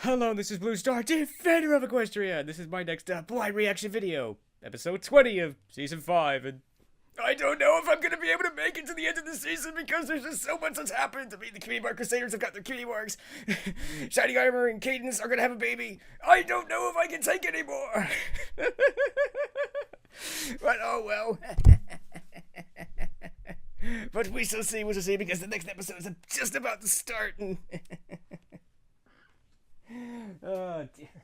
Hello, this is Blue Star, defender of Equestria. This is my next blind reaction video, episode 20 of season 5, and I don't know if I'm gonna be able to make it to the end of the season because there's just so much that's happened. I mean, the Cutie Mark Crusaders have got their cutie marks. Shiny Armor and Cadence are gonna have a baby. I don't know if I can take anymore. But oh well. But we shall see, because the next episode is just about to start. And oh dear.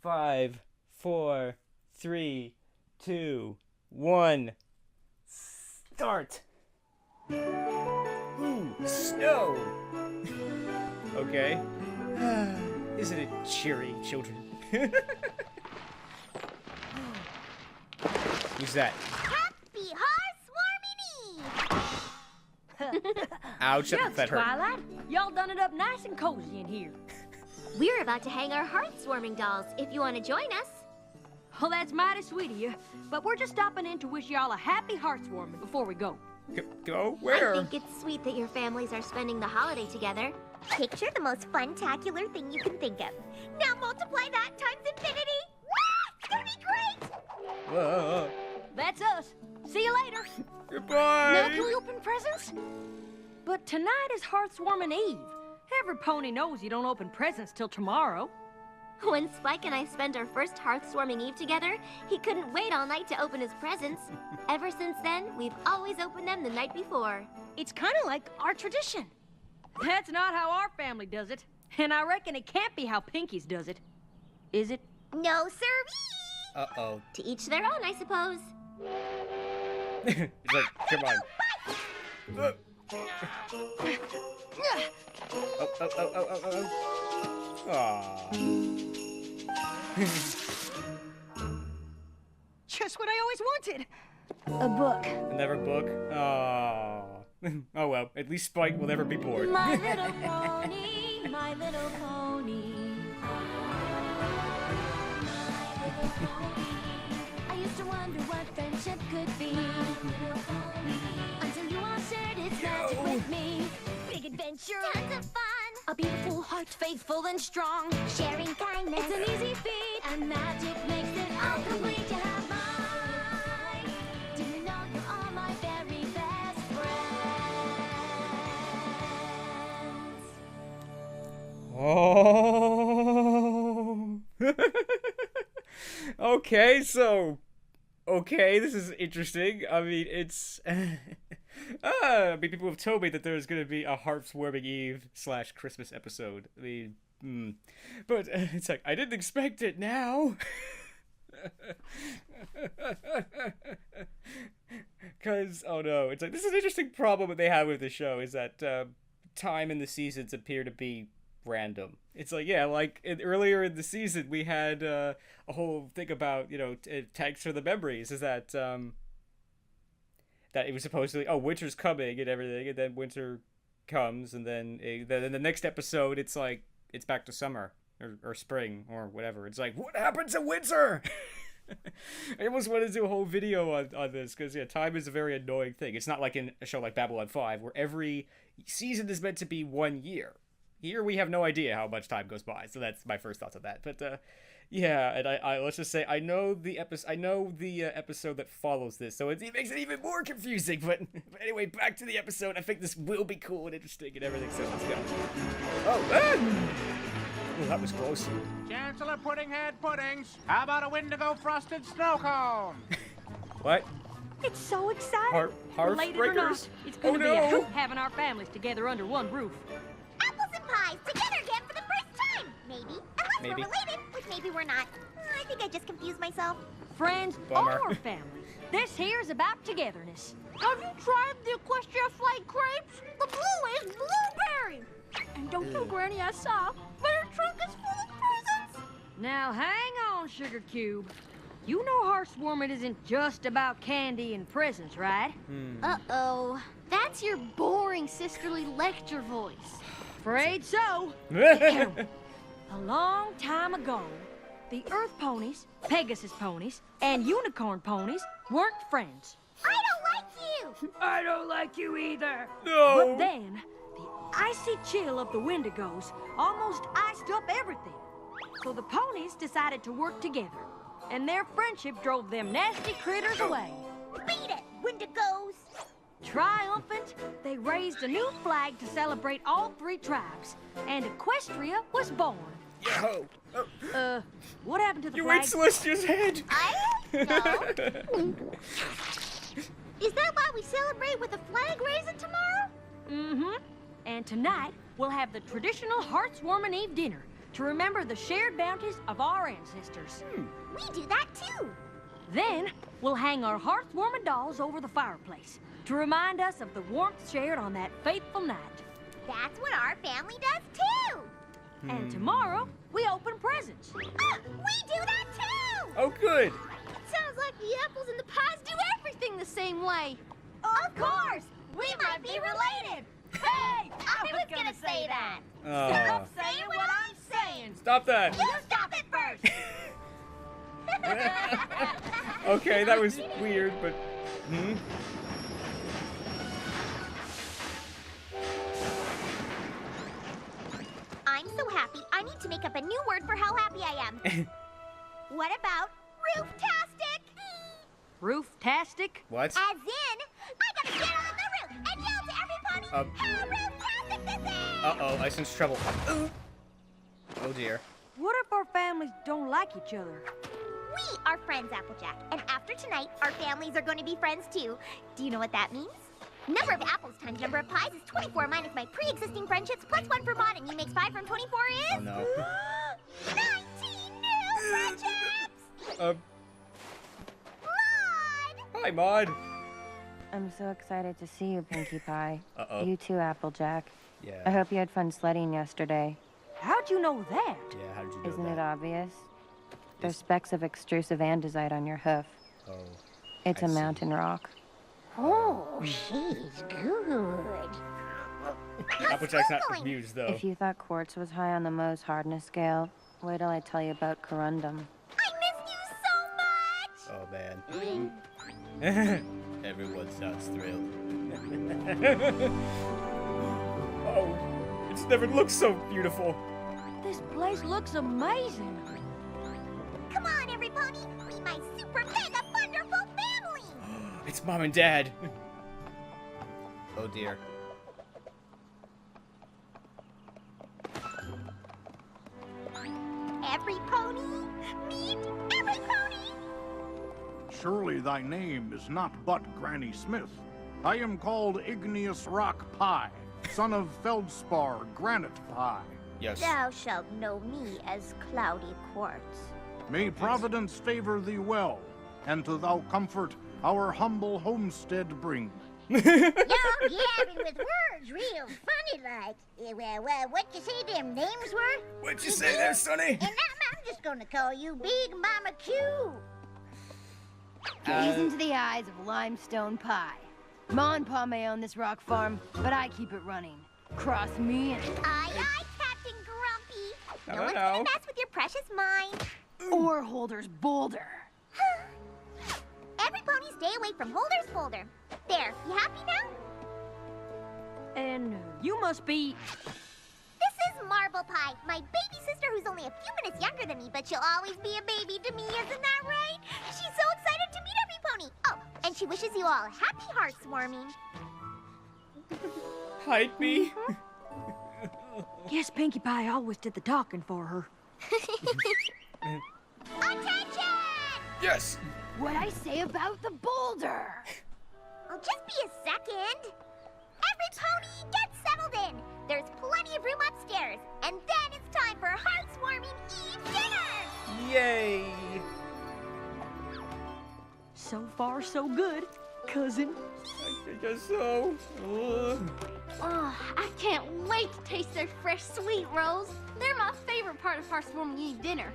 5, 4, 3, 2, 1. Start. Ooh, snow. Okay. Isn't it cheery, children? Who's that? Happy Hearths Warming Eve! Ouch, that hurt. Twilight, y'all done it up nice and cozy in here. We're about to hang our Hearths Warming dolls, if you want to join us. Well, that's mighty sweet of you, but we're just stopping in to wish y'all a happy Hearths Warming before we go. Go? Where? I think it's sweet that your families are spending the holiday together. Picture the most fun-tacular thing you can think of. Now multiply that times infinity. It's gonna be great! That's us. See you later. Goodbye. Now can we open presents? But tonight is Hearths Warming Eve. Every pony knows you don't open presents till tomorrow. When Spike and I spent our first Hearths Warming Eve together, he couldn't wait all night to open his presents. Ever since then, we've always opened them the night before. It's kind of like our tradition. That's not how our family does it. And I reckon it can't be how Pinky's does it. Is it? No, sirree! Uh-oh. To each their own, I suppose. He's like, come on. Aww. Just what I always wanted. A book. Another book? Aww. Oh well, at least Spike will never be bored. My little pony, my little pony. I used to wonder what friendship could be. Until you all shared its magic with me. Big adventure. Tons of fun. A beautiful heart, faithful and strong. Sharing kindness. It's an easy feat, and magic makes it all complete. You have mine. Do you know you are my very best friends? Oh. Okay, this is interesting. I mean, it's... people have told me that there's going to be a Hearths Warming Eve / Christmas episode. I mean, But it's like, I didn't expect it now. Because, oh no, it's like, this is an interesting problem that they have with the show, is that time in the seasons appear to be random. It's like, yeah, like earlier in the season we had a whole thing about, you know, tags for the memories, is that that it was supposedly, oh, winter's coming and everything, and then winter comes, and then in the next episode it's like it's back to summer or spring or whatever. It's like, what happened to winter? I almost want to do a whole video on this, because yeah, time is a very annoying thing. It's not like in a show like Babylon 5 where every season is meant to be 1 year. Here we have no idea how much time goes by, so that's my first thoughts on that. But yeah, and I let's just say I know the episode that follows this, so it makes it even more confusing. But anyway, back to the episode. I think this will be cool and interesting and everything. So let's go. Oh, oh, that was close. Chancellor Puddinghead Puddings, how about a Wendigo frosted snow cone? What? It's so exciting. Related or not, Hearthbreakers? it's going to be no. a hoot having our families together under one roof. Apples and pies together again for the first time. Maybe. Unless Maybe. we're related, which maybe we're not. I think I just confused myself. Friends Bummer. or family, this here's about togetherness. Have you tried the Equestria flake crepes? The blue is blueberry. And don't tell Granny I saw, but her trunk is full of presents. Now hang on, Sugar Cube. You know Hearths Warming isn't just about candy and presents, right? Uh-oh. That's your boring sisterly lecture voice. Afraid so. A long time ago, the Earth ponies, Pegasus ponies, and Unicorn ponies weren't friends. I don't like you! I don't like you either. No. But then, the icy chill of the Wendigos almost iced up everything. So the ponies decided to work together, and their friendship drove them nasty critters away. Beat it, Wendigos! Triumphant, they raised a new flag to celebrate all 3 tribes, and Equestria was born. Yo! What happened to the You flag? ate Celestia's head! I don't know. Is that why we celebrate with a flag raising tomorrow? Mm-hmm. And tonight, we'll have the traditional Hearths Warming Eve dinner to remember the shared bounties of our ancestors. We do that too. Then, we'll hang our Hearths Warming dolls over the fireplace to remind us of the warmth shared on that fateful night. That's what our family does too. And tomorrow, we open presents. We do that too. Oh, good! Sounds like the apples and the pies do everything the same way. Of course, we might be related. Hey, I was gonna say that. Aw. Saying what I'm saying. Stop that! You stop it first. Okay, that was weird, but... I'm so happy, I need to make up a new word for how happy I am. What about roof-tastic? Roof-tastic? What? As in, I gotta get on the roof and yell to every pony how roof-tastic this is! Uh-oh, I sense trouble. Oh, dear. What if our families don't like each other? We are friends, Applejack, and after tonight, our families are going to be friends too. Do you know what that means? Number of apples times number of pies is 24 minus my pre-existing friendships plus 1 for Maud, and you makes 5 from 24 is... Oh, no. 19 new friendships! Maud! Hi, Maud! I'm so excited to see you, Pinkie Pie. Uh-oh. You too, Applejack. Yeah. I hope you had fun sledding yesterday. How'd you know that? Yeah, how did you know Isn't that? it obvious? There's Is- specks of extrusive andesite on your hoof. Oh. It's I a see. mountain rock. Oh, she's good. Applejack's not Googling. amused, though. If you thought quartz was high on the Mohs hardness scale, wait till I tell you about corundum. I miss you so much! Oh, man. Everyone sounds thrilled. Oh, it's never looked so beautiful. This place looks amazing. Come on, every pony, be my super mega wonderful family! It's Mom and Dad. Oh, dear. Every pony, meet every pony! Surely thy name is not but Granny Smith. I am called Igneous Rock Pie, son of Feldspar Granite Pie. Yes. Thou shalt know me as Cloudy Quartz. May Providence favor thee well, and to thou comfort our humble homestead bring. Y'all gabbing with words real funny like. Well, what you say them names were? What'd you say there, Sonny? And I'm just gonna call you Big Mama Q. Gaze into the eyes of Limestone Pie. Ma and Pa may own this rock farm, but I keep it running. Cross me and... Aye, Captain Grumpy. I No don't one's know. gonna mess with your precious mind. Or Holder's Boulder. Every pony stay away from Holder's Boulder. There, you happy now? And you must be... This is Marble Pie, my baby sister who's only a few minutes younger than me, but she'll always be a baby to me, isn't that right? She's so excited to meet every pony. Oh, and she wishes you all happy Hearths Warming. Hide me. Guess Pinkie Pie always did the talking for her. Attention! Yes. What'd I say about the boulder? Oh, just be a second. Every pony gets settled in. There's plenty of room upstairs. And then it's time for Hearths Warming Eve dinner! Yay. So far, so good, cousin. I guess so. Oh, I can't wait to taste their fresh sweet rolls. They're my favorite part of Hearths Warming Eve dinner.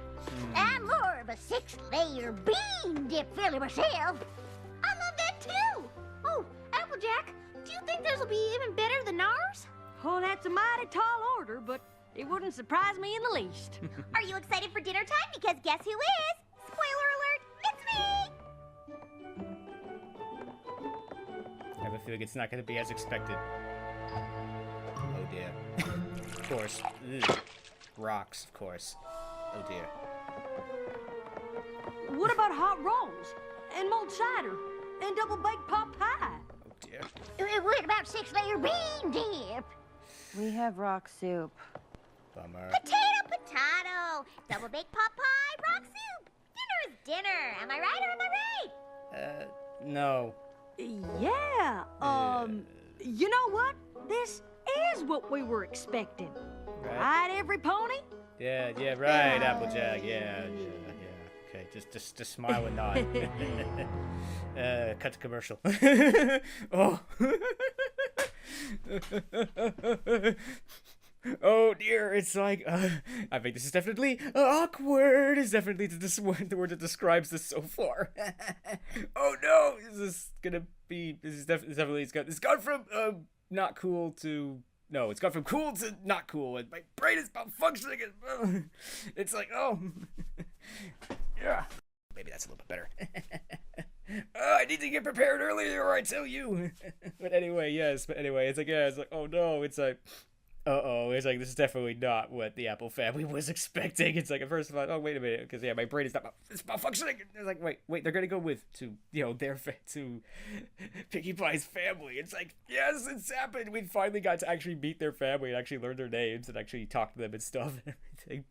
I'm more of a 6-layer bean dip filler myself. I love that too. Oh, Applejack, do you think theirs will be even better than ours? Oh, that's a mighty tall order, but it wouldn't surprise me in the least. Are you excited for dinner time? Because guess who is? Spoiler alert, it's me! I have a feeling it's not going to be as expected. Oh dear. Of course. Ugh. Rocks, of course. Oh dear. What about hot rolls? And mulled cider? And double-baked pot pie? Oh dear. What about 6-layer bean dip? We have rock soup. Bummer. Potato. Double-baked pot pie, rock soup. Dinner is dinner. Am I right or am I right? No. Yeah, you know what? This is what we were expecting. Right, every pony? Yeah, right, Applejack. Yeah. Okay, just smile and nod. Cut to commercial. Oh. Oh dear, it's like, I think this is definitely awkward. It's definitely the word that describes this so far. Oh no, it's gone from not cool to, no, it's gone from cool to not cool, and my brain is malfunctioning, and it's like, oh, yeah. Maybe that's a little bit better. I need to get prepared earlier, or I tell you. But anyway, it's like, oh no, it's like, uh-oh, it's like, this is definitely not what the Apple family was expecting. It's like, at first I thought, oh, wait a minute, because, yeah, my brain is it's malfunctioning. It's like, wait, they're gonna go to Pinkie Pie's family. It's like, yes, it's happened. We finally got to actually meet their family and actually learn their names and actually talk to them and stuff and everything.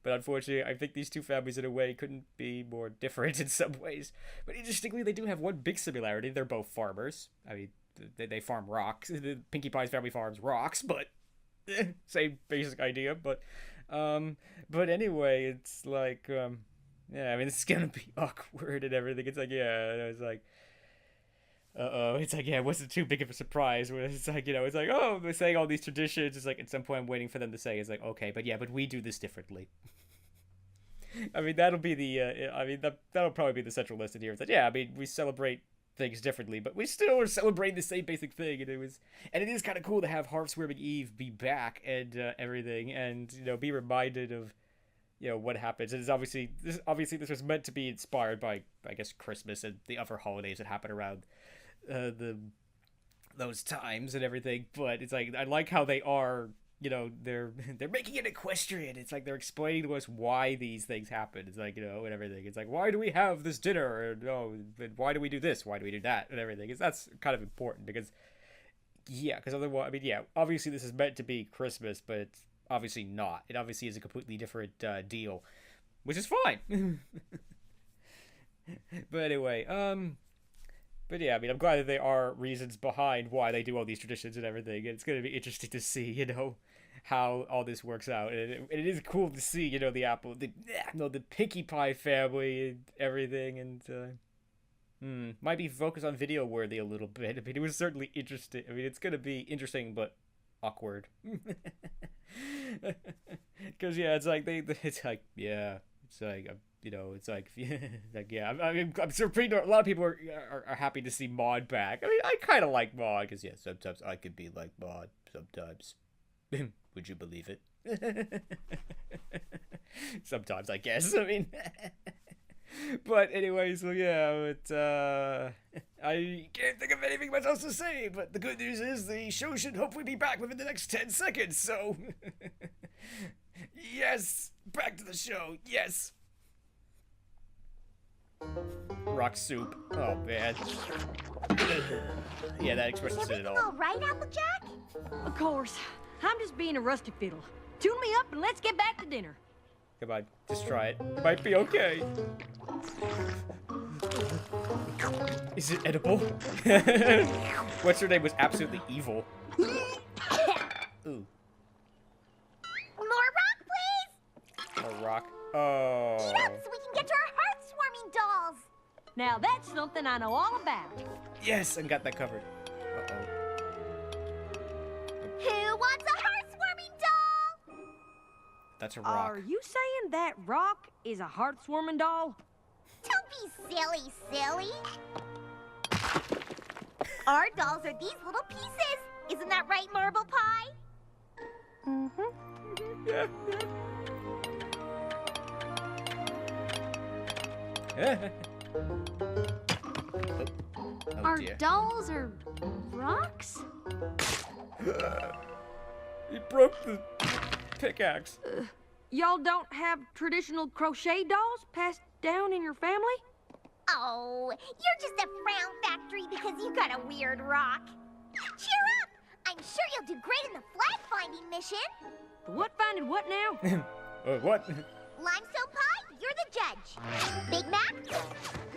But unfortunately, I think these two families, in a way, couldn't be more different in some ways. But interestingly, they do have one big similarity. They're both farmers. I mean, they farm rocks. The Pinkie Pie's family farms rocks, but same basic idea. But anyway, it's like, yeah, I mean, this is gonna be awkward and everything. It's like, yeah, and I was like, uh-oh, it's like, yeah, it wasn't too big of a surprise. When it's like, it's like, oh, they're saying all these traditions. It's like, at some point I'm waiting for them to say, it's like, okay, but we do this differently. I mean, that'll be the, that'll probably be the central lesson here. It's like, yeah, I mean, we celebrate things differently, but we still are celebrating the same basic thing, and it is kind of cool to have Hearths Warming Eve be back and everything, and be reminded of what happens. And it's obviously this was meant to be inspired by, I guess, Christmas and the other holidays that happen around those times and everything. But it's like, I like how they are, they're making it equestrian. It's like they're explaining to us why these things happen. It's like, and everything. It's like, why do we have this dinner? And why do we do this? Why do we do that? And everything. That's kind of important because otherwise, I mean, yeah, obviously this is meant to be Christmas, but it's obviously not. It obviously is a completely different deal, which is fine. But anyway, but yeah, I mean, I'm glad that there are reasons behind why they do all these traditions and everything. And it's going to be interesting to see, how all this works out. And it is cool to see, the Pinkie Pie family and everything. And might be focused on video worthy a little bit. I mean, it was certainly interesting. I mean, it's going to be interesting, but awkward. Because, yeah, it's like, it's like, yeah, I'm surprised a lot of people are happy to see Maud back. I mean, I kind of like Maud, because, yeah, sometimes I could be like Maud, sometimes. Would you believe it? Sometimes, I guess, I mean. But anyway, so yeah, I can't think of anything much else to say, but the good news is the show should hopefully be back within the next 10 seconds, so... Yes! Back to the show, yes! Rock soup. Oh, man. Yeah, that expression said it all. All right, Applejack? Of course. I'm just being a rusty fiddle. Tune me up and let's get back to dinner. Come on, just try it. It might be okay. Is it edible? What's her name was absolutely evil. Ooh. More rock, please! More rock. Oh. Eat up so we can get to our Hearths Warming dolls! Now that's something I know all about. Yes, I got that covered. Uh-oh. Who wants a Hearths Warming doll? That's a rock. Are you saying that rock is a heart-warming doll? Don't be silly. Our dolls are these little pieces. Isn't that right, Marble Pie? Mm-hmm. Yeah. Our dear. dolls are rocks? He broke the pickaxe. Y'all don't have traditional crochet dolls passed down in your family? Oh, you're just a frown factory because you got a weird rock. Cheer up! I'm sure you'll do great in the flag finding mission. What finding what now? What? Limestone Pie, you're the judge. Big Mac,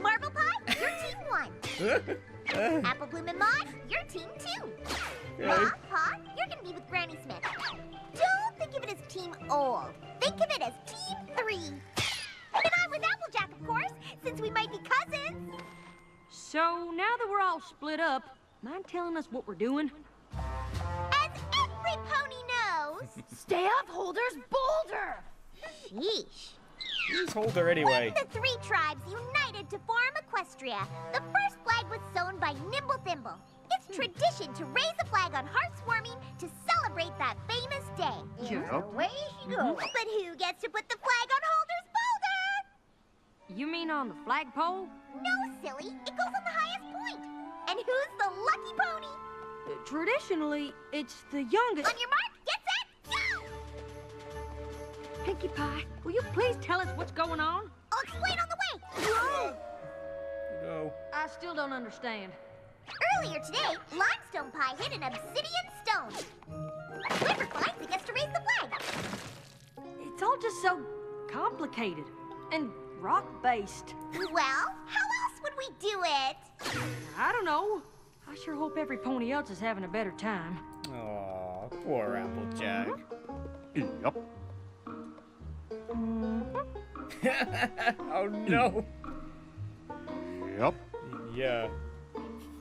Marble Pie, you're team 1. Apple Bloom and Maud, you're team 2. Ma, Pa, you're gonna be with Granny Smith. Don't think of it as team old. Think of it as team 3. And then I'm with Applejack, of course, since we might be cousins. So now that we're all split up, mind telling us what we're doing? As every pony knows. Stay up, Holders Boulder! Sheesh. He's Holder anyway. When the 3 tribes united to form Equestria, the first flag was sewn by Nimble Thimble. It's tradition to raise a flag on Hearths Warming to celebrate that famous day. Yep. Away she goes. But who gets to put the flag on Holder's Boulder? You mean on the flagpole? No, silly. It goes on the highest point. And who's the lucky pony? Traditionally, it's the youngest. On your mark, get set, go! Pinkie Pie, will you please tell us what's going on? I'll explain on the way. No. I still don't understand. Earlier today, Limestone Pie hit an obsidian stone. Whoever finds it gets to raise the flag. It's all just so complicated and rock-based. Well, how else would we do it? I don't know. I sure hope every pony else is having a better time. Aw, poor Applejack. Yep. Oh no. Yep. Yeah.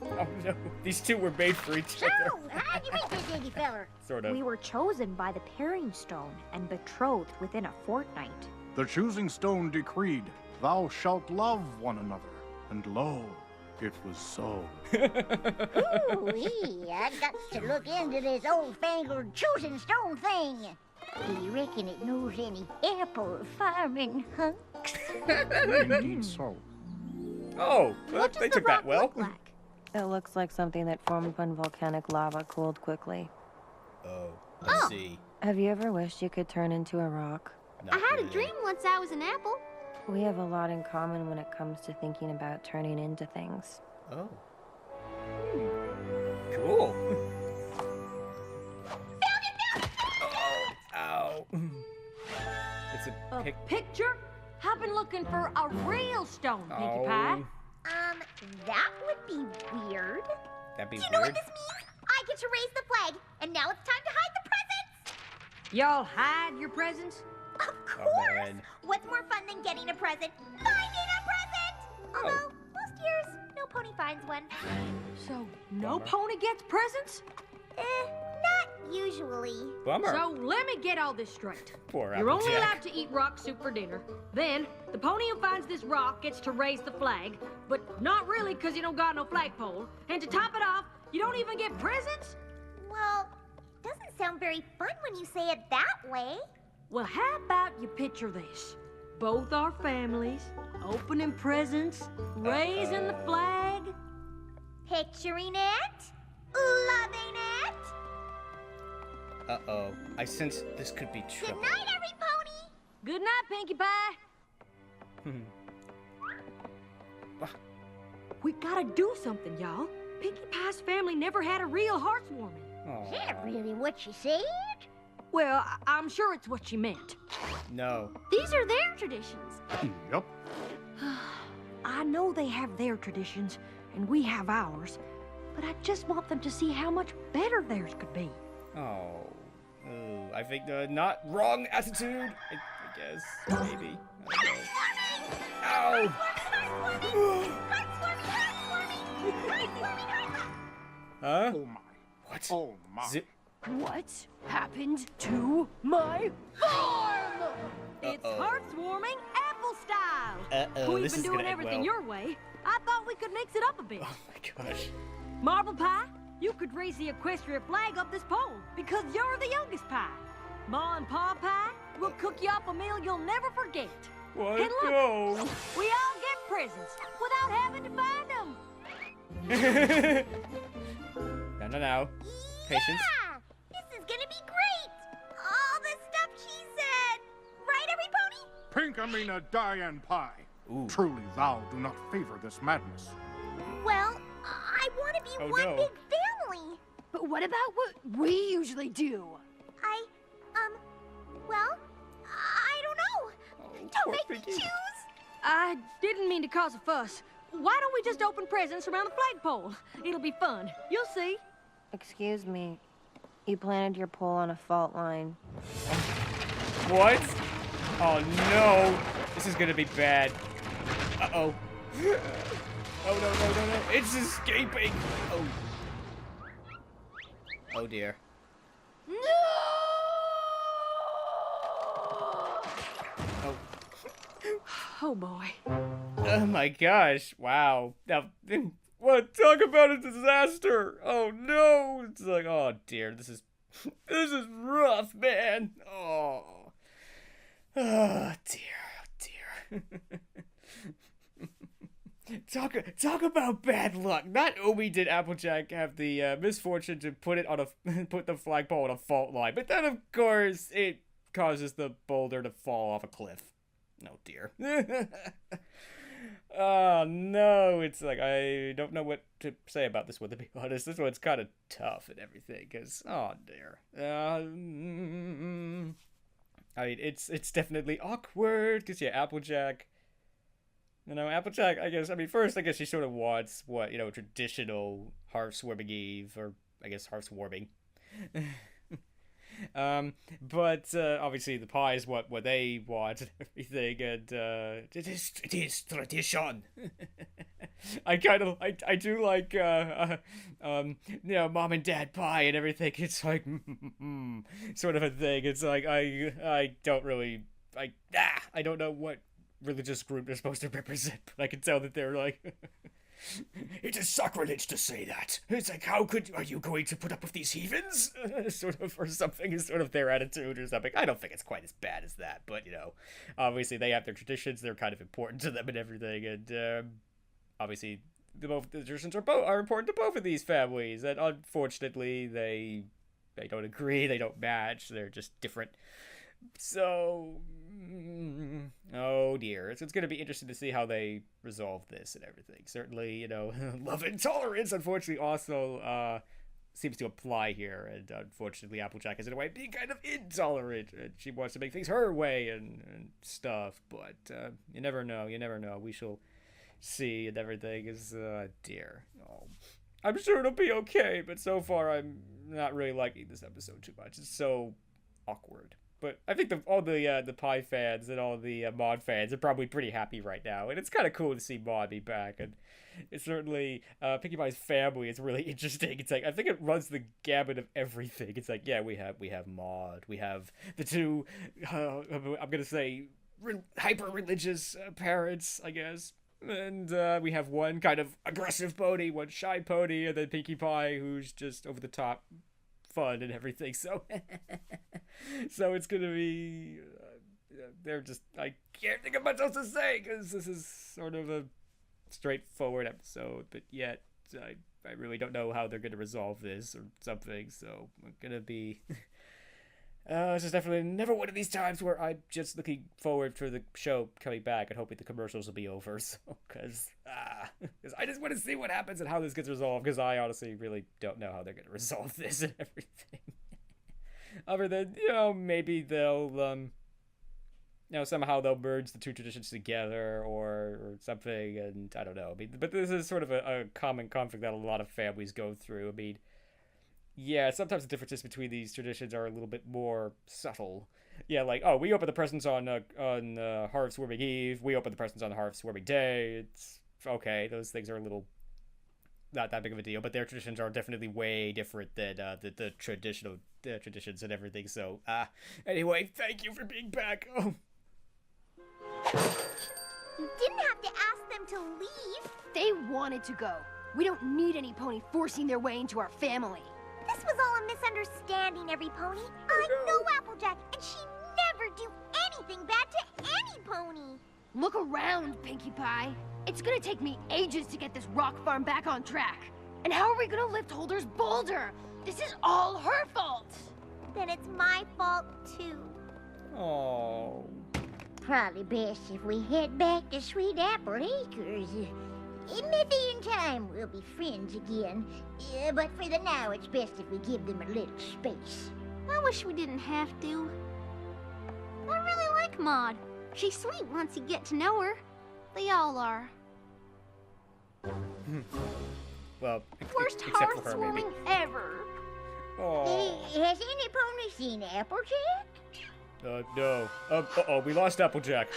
Oh no. These two were made for each other. Oh, how'd you make this, Iggy feller? Sort of. We were chosen by the pairing stone and betrothed within a fortnight. The choosing stone decreed, thou shalt love one another. And lo, it was so. Ooh-wee, I got to look into this old-fangled choosing stone thing. Do you reckon it knows any apple farming hunks? Indeed so. Oh, well, What does they the took rock that well. look like? It looks like something that formed when volcanic lava cooled quickly. Oh, I see. Have you ever wished you could turn into a rock? I had a dream once I was an apple. We have a lot in common when it comes to thinking about turning into things. Oh. Cool. Oh, ow. It's a A pic. picture? I've been looking for a real stone, Pinkie Pie. That would be weird. That'd be Do you know weird. what this means? I get to raise the flag, and now it's time to hide the presents. Y'all hide your presents? Of Oh, course. man. What's more fun than getting a present? Finding a present. Although most years, no pony finds one. So no Bummer. pony gets presents? Not usually. Bummer. So let me get all this straight. Poor You're only Applejack. allowed to eat rock soup for dinner. Then, the pony who finds this rock gets to raise the flag, but not really because you don't got no flagpole. And to top it off, you don't even get presents? Well, doesn't sound very fun when you say it that way. Well, how about you picture this? Both our families, opening presents, raising the flag. Picturing it, loving it. Uh-oh. I sense this could be Good trouble. night, every pony. Good night, Pinkie Pie. We gotta do something, y'all. Pinkie Pie's family never had a real Hearths Warming. Is that really what she said? Well, I'm sure it's what she meant. No. These are their traditions. Yep. I know they have their traditions, and we have ours, but I just want them to see how much better theirs could be. Oh. Ooh, I think the not wrong attitude. I guess. Maybe. I don't know. Ow! Huh? Oh my. What? Oh my. Zip. What happened to my farm? It's Uh-oh. Hearths Warming Apple style. Uh-oh, We've this been is doing gonna end everything well. your way. I thought we could mix it up a bit. Oh my gosh. Marble Pie, you could raise the Equestria flag up this pole because you're the youngest pie. Ma and Pa Pie will cook you up a meal you'll never forget. What? And look, No. we all get presents without having to find them. No. Patience. Yeah, this is gonna be great. Pinkamena Diane Pie. Ooh. Truly thou do not favor this madness. Well, I want to be Oh, one no. big family. But what about what we usually do? Well, I don't know. Don't poor make me Pinky. choose. I didn't mean to cause a fuss. Why don't we just open presents around the flagpole? It'll be fun. You'll see. Excuse me. You planted your pole on a fault line. What? Oh no! This is gonna be bad. Uh-oh. Oh no. It's escaping! Oh. Oh dear. No! Oh. Oh boy. Oh my gosh. Wow. Now, what? Talk about a disaster! Oh no! It's like, oh dear, this is rough, man. Oh. Oh dear. Talk about bad luck. Not only did Applejack have the misfortune to put the flagpole on a fault line, but then of course it causes the boulder to fall off a cliff. Oh dear. Oh no, it's like I don't know what to say about this one, to be honest. This one's kind of tough and everything, because oh dear. I mean, it's definitely awkward, because yeah, Applejack. You know, Applejack, I guess she sort of wants what, traditional Hearths Warming Eve, or I guess Hearths Warming. But obviously the pie is what they want and everything, and it is tradition. I do like mom and dad pie and everything. It's like sort of a thing. It's like I don't really I don't know what religious group they're supposed to represent, but I can tell that they're like it is sacrilege to say that. It's like, are you going to put up with these heathens? Sort of, or something is sort of their attitude or something. I don't think it's quite as bad as that, but, obviously they have their traditions, they're kind of important to them and everything, and, obviously, the traditions are important to both of these families, and unfortunately, they don't agree, they don't match, they're just different. So, oh dear. It's going to be interesting to see how they resolve this and everything. Certainly, love and tolerance, unfortunately, also seems to apply here. And unfortunately, Applejack is in a way being kind of intolerant. And she wants to make things her way and stuff. But you never know. We shall see, and everything is, dear. Oh, I'm sure it'll be okay, but so far I'm not really liking this episode too much. It's so awkward. But I think all the Pie fans and all the Maud fans are probably pretty happy right now, and it's kind of cool to see Maud be back. And it's certainly Pinkie Pie's family is really interesting. It's like I think it runs the gamut of everything. It's like we have Maud, we have the two I'm gonna say hyper religious parents, I guess, and we have one kind of aggressive pony, one shy pony, and then Pinkie Pie who's just over the top fun and everything. So it's gonna be they're just I can't think of much else to say because this is sort of a straightforward episode, but yet I really don't know how they're gonna resolve this or something. So I'm gonna be it's just definitely never one of these times where I'm just looking forward for the show coming back and hoping the commercials will be over. So because I just want to see what happens and how this gets resolved, because I honestly really don't know how they're going to resolve this and everything. Other than, maybe they'll, somehow they'll merge the two traditions together or something, and I don't know. I mean, but this is sort of a common conflict that a lot of families go through. I mean, yeah, sometimes the differences between these traditions are a little bit more subtle. Yeah, like, oh, we open the presents on Hearths Warming Eve, we open the presents on Hearths Warming Day. It's okay, those things are a little not that big of a deal, but their traditions are definitely way different than the traditional traditions and everything. So, anyway, thank you for being back. Oh. You didn't have to ask them to leave. They wanted to go. We don't need any pony forcing their way into our family. This was all a misunderstanding, every pony. I know Applejack, and she never do anything bad to any pony. Look around, Pinkie Pie. It's gonna take me ages to get this rock farm back on track. And how are we gonna lift Holder's boulder? This is all her fault. Then it's my fault, too. Oh. probably best if we head back to Sweet Apple Acres. Maybe in time we'll be friends again. But for the now, it's best if we give them a little space. I wish we didn't have to. I really like Maud. She's sweet once you get to know her. They all are. Well, Worst except for Hearths her, maybe. Warming ever. Oh. Has any pony seen Applejack? No. Uh-oh, we lost Applejack.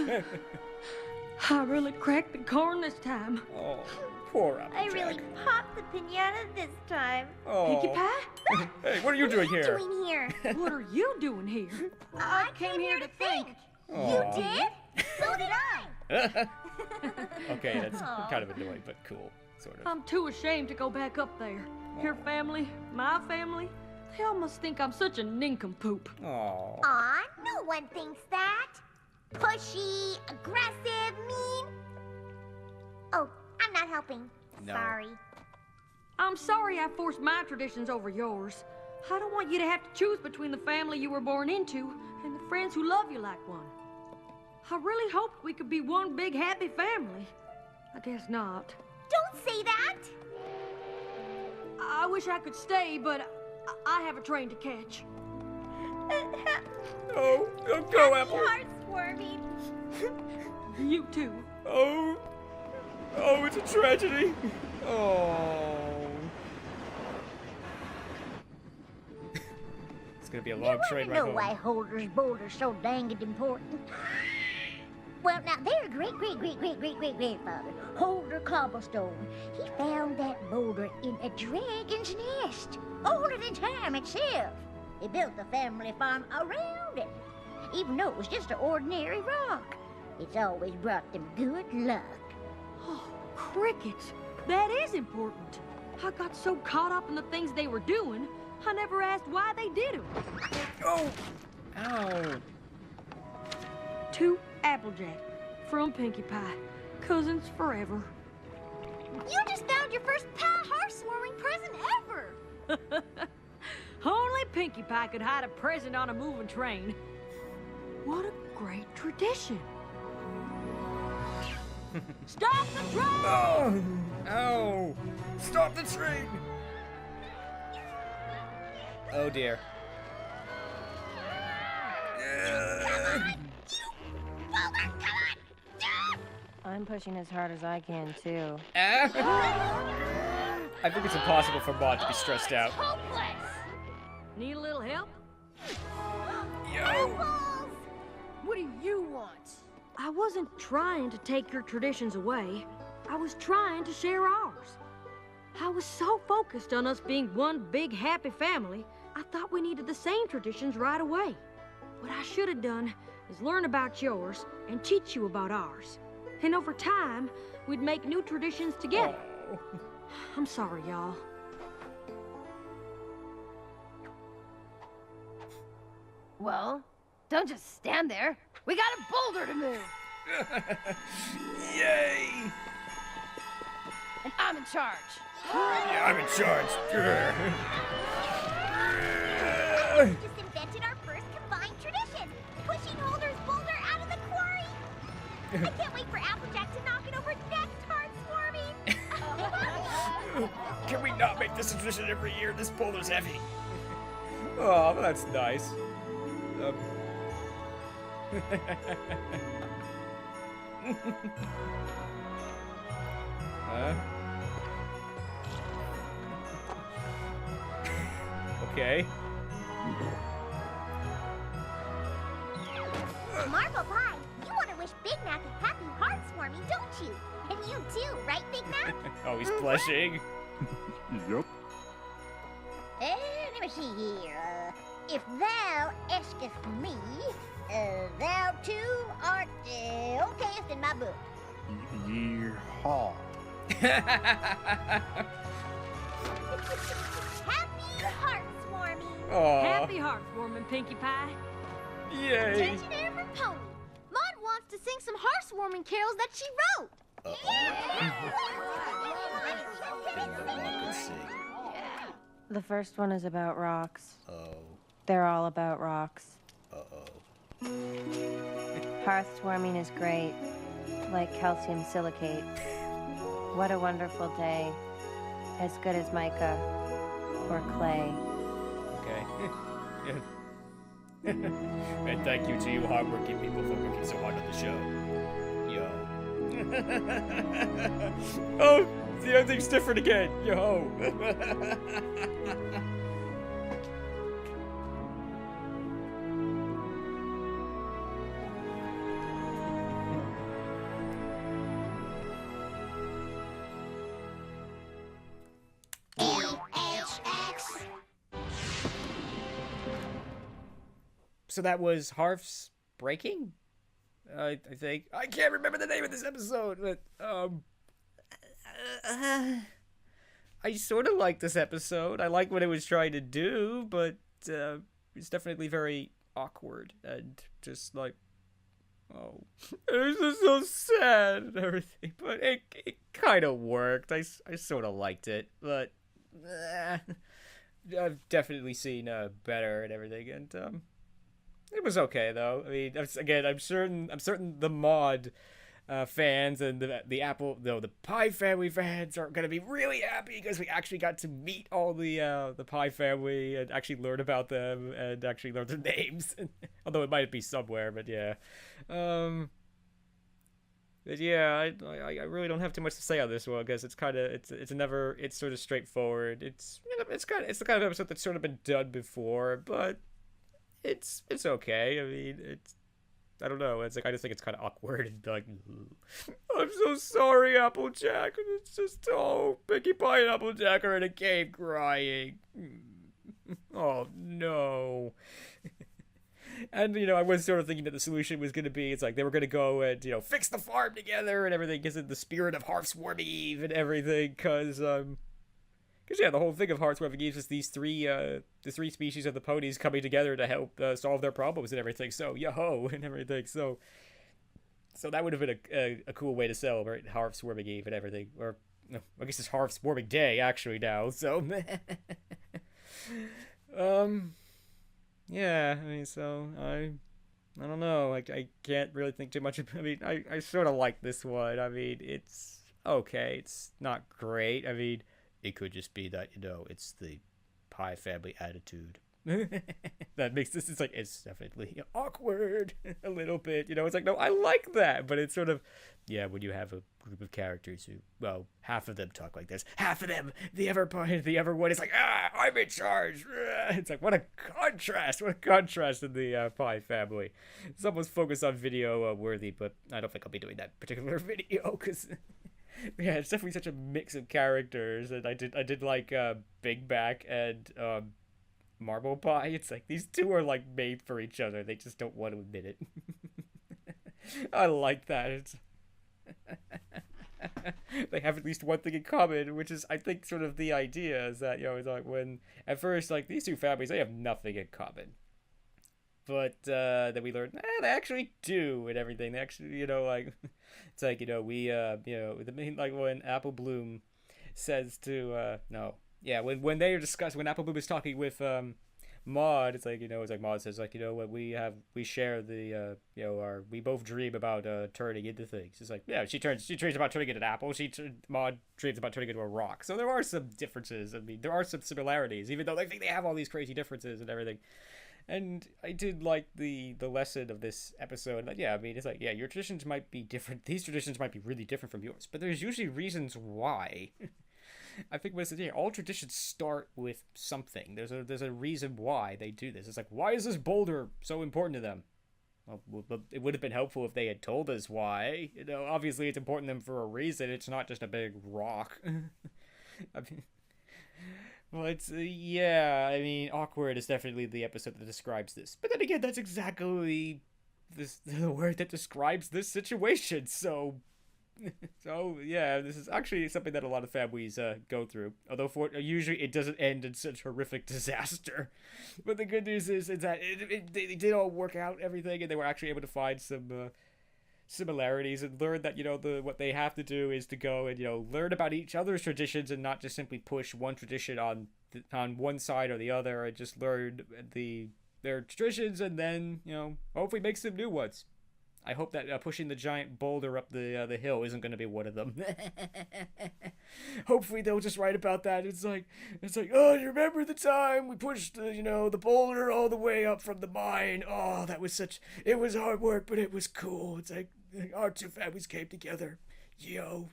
I really cracked the corn this time. Oh, poor I Applejack. really popped the pinata this time. Pinkie Oh. Pie? Hey, what are you doing here? Doing here? What are you doing here? I came here to think. Aw. Did? So did I. Okay, that's kind of annoying, but cool, sort of. I'm too ashamed to go back up there. Your family, my family, they all must think I'm such a nincompoop. Aw. Aw, no one thinks that. Pushy, aggressive, mean. Oh, I'm not helping. No. Sorry. I'm sorry I forced my traditions over yours. I don't want you to have to choose between the family you were born into and the friends who love you like one. I really hoped we could be one big happy family. I guess not. Don't say that. I wish I could stay, but I have a train to catch. Oh, go, Apple. Hearts warming. You too. Oh, it's a tragedy. Oh. It's gonna be a long train You ride know home. why Holder's Boulder's so danged important? Well, now, their great-great-great-great-great-great-grandfather, Holder Cobblestone, he found that boulder in a dragon's nest, older than time itself. He built the family farm around it, even though it was just an ordinary rock. It's always brought them good luck. Oh, crickets. That is important. I got so caught up in the things they were doing, I never asked why they did them. Oh, ow. To Applejack from Pinkie Pie. Cousins forever. You just found your first pal Hearths Warming present ever. Only Pinkie Pie could hide a present on a moving train. What a great tradition. Stop the train! Oh, ow. Stop the train. Oh, dear. I'm pushing as hard as I can, too. I think it's impossible for Maud to be stressed out. Hopeless. Need a little help? Yo. What do you want? I wasn't trying to take your traditions away. I was trying to share ours. I was so focused on us being one big happy family, I thought we needed the same traditions right away. What I should have done is learn about yours and teach you about ours. And over time, we'd make new traditions together. Oh. I'm sorry, y'all. Well, don't just stand there. We got a boulder to move. Yay! And I'm in charge. Yeah, I'm in charge. We just invented our first combined tradition, pushing Holder's boulder out of the quarry. I can't wait for Applejack to knock it over next Hearths Warming. Can we not make this a tradition every year? This boulder's heavy. Oh, that's nice. Huh? Okay. Marble Pie, you want to wish Big Mac a happy Hearths Warming, don't you? And you too, right, Big Mac? Oh, he's blushing. Yup. Let me see here. If thou asketh me, thou too art okayest in my book. Yeehaw. Happy Hearths Warming. Aw. Happy Hearths Warming, Pinkie Pie. Yay. Attention every pony. Maud wants to sing some Hearths Warming carols that she wrote. The first one is about rocks. Oh. They're all about rocks. Uh-oh. Hearths warming is great, like calcium silicate. What a wonderful day. As good as mica or clay. Okay. And thank you to you hardworking people for working so hard on the show. Yo. Oh, the ending's different again. Yo. So that was Hearths Breaking? I think. I can't remember the name of this episode, but, I sort of like this episode. I like what it was trying to do, but, it's definitely very awkward and just like, oh, it's just so sad and everything, but it kind of worked. I sort of liked it, but, I've definitely seen, better and everything, and, it was okay though. I mean, again, I'm certain the mod fans and the Pie family fans are gonna be really happy because we actually got to meet all the Pie family and actually learn about them and actually learn their names. Although it might be somewhere, but yeah. But yeah, I really don't have too much to say on this one because it's sort of straightforward. It's the kind of episode that's sort of been done before, but it's okay. I mean, I don't know. It's like I just think it's kind of awkward and like, I'm so sorry, Applejack. And it's just Pinkie Pie and Applejack are in a cave crying. Oh no. And I was sort of thinking that the solution was going to be, it's like they were going to go and fix the farm together and everything, because in the spirit of Hearths Warming Eve and everything, because yeah, the whole thing of Hearths Warming Eve is the three species of the ponies coming together to help solve their problems and everything. So yo-ho and everything. So that would have been a cool way to celebrate Hearths Warming Eve and everything. Or no, I guess it's Hearths Warming Day actually now. So yeah. I mean, so I don't know. Like I can't really think too much. I mean, I sort of like this one. I mean, it's okay. It's not great. I mean, it could just be that, it's the Pie family attitude. That makes this, it's definitely awkward a little bit. It's like, no, I like that. But it's sort of, yeah, when you have a group of characters who, well, half of them talk like this. Half of them, the other one is like, I'm in charge. It's like, what a contrast in the Pie family. It's almost focused on video worthy, but I don't think I'll be doing that particular video because... Yeah, it's definitely such a mix of characters, and I did like Big Back and Marble Pie. It's like these two are like made for each other. They just don't want to admit it. I like that. It's they have at least one thing in common, which is I think sort of the idea is that it's like when at first like these two families, they have nothing in common. But then we learned they actually do and everything. They actually, like it's like we the main, like when Apple Bloom says to when they are discussing, when Apple Bloom is talking with Maud, it's like it's like Maud says like what we share the we both dream about turning into things. It's like she dreams about turning into an apple. Maud dreams about turning into a rock. So there are some differences. I mean, there are some similarities, even though they think they have all these crazy differences and everything. And I did like the lesson of this episode. Like, I mean, it's like, your traditions might be different. These traditions might be really different from yours, but there's usually reasons why. I think all traditions start with something. There's a reason why they do this. It's like, why is this boulder so important to them? Well, it would have been helpful if they had told us why. Obviously it's important to them for a reason. It's not just a big rock. I mean... Well, it's, I mean, awkward is definitely the episode that describes this. But then again, that's exactly the word that describes this situation, so yeah, this is actually something that a lot of families go through. Although usually it doesn't end in such horrific disaster. But the good news is that they did all work out everything, and they were actually able to find some... similarities and learn that what they have to do is to go and learn about each other's traditions and not just simply push one tradition on one side or the other, and just learn their traditions and then hopefully make some new ones. I hope that pushing the giant boulder up the hill isn't going to be one of them. Hopefully they'll just write about that. It's like, oh, you remember the time we pushed the boulder all the way up from the mine? Oh, it was hard work, but it was cool. It's like our two families came together. Yo.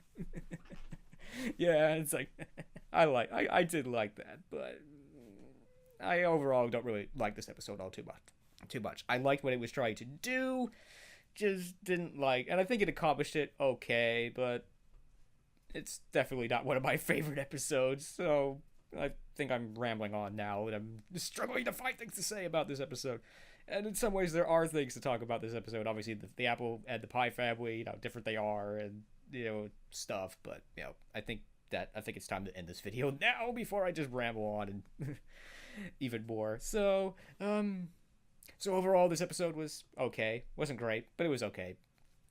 Yeah, it's like, I did like that, but I overall don't really like this episode all too much. I liked what it was trying to do, just didn't like, and I think it accomplished it okay, but it's definitely not one of my favorite episodes, so I think I'm rambling on now, and I'm struggling to find things to say about this episode. And in some ways, there are things to talk about this episode. Obviously, the apple and the pie family, how different they are, and stuff. But I think it's time to end this video now before I just ramble on and even more. So overall, this episode was okay. Wasn't great, but it was okay.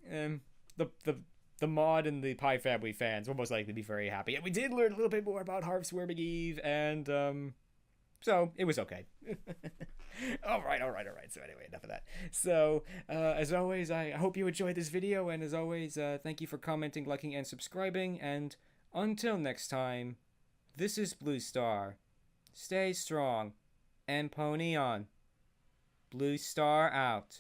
The mod and the Pie Family fans will most likely be very happy. And we did learn a little bit more about Hearths Warming Eve, and so it was okay. All right. So anyway, enough of that. So as always, I hope you enjoyed this video, and as always, thank you for commenting, liking, and subscribing. And until next time, this is Blue Star. Stay strong and pony on. Blue Star out.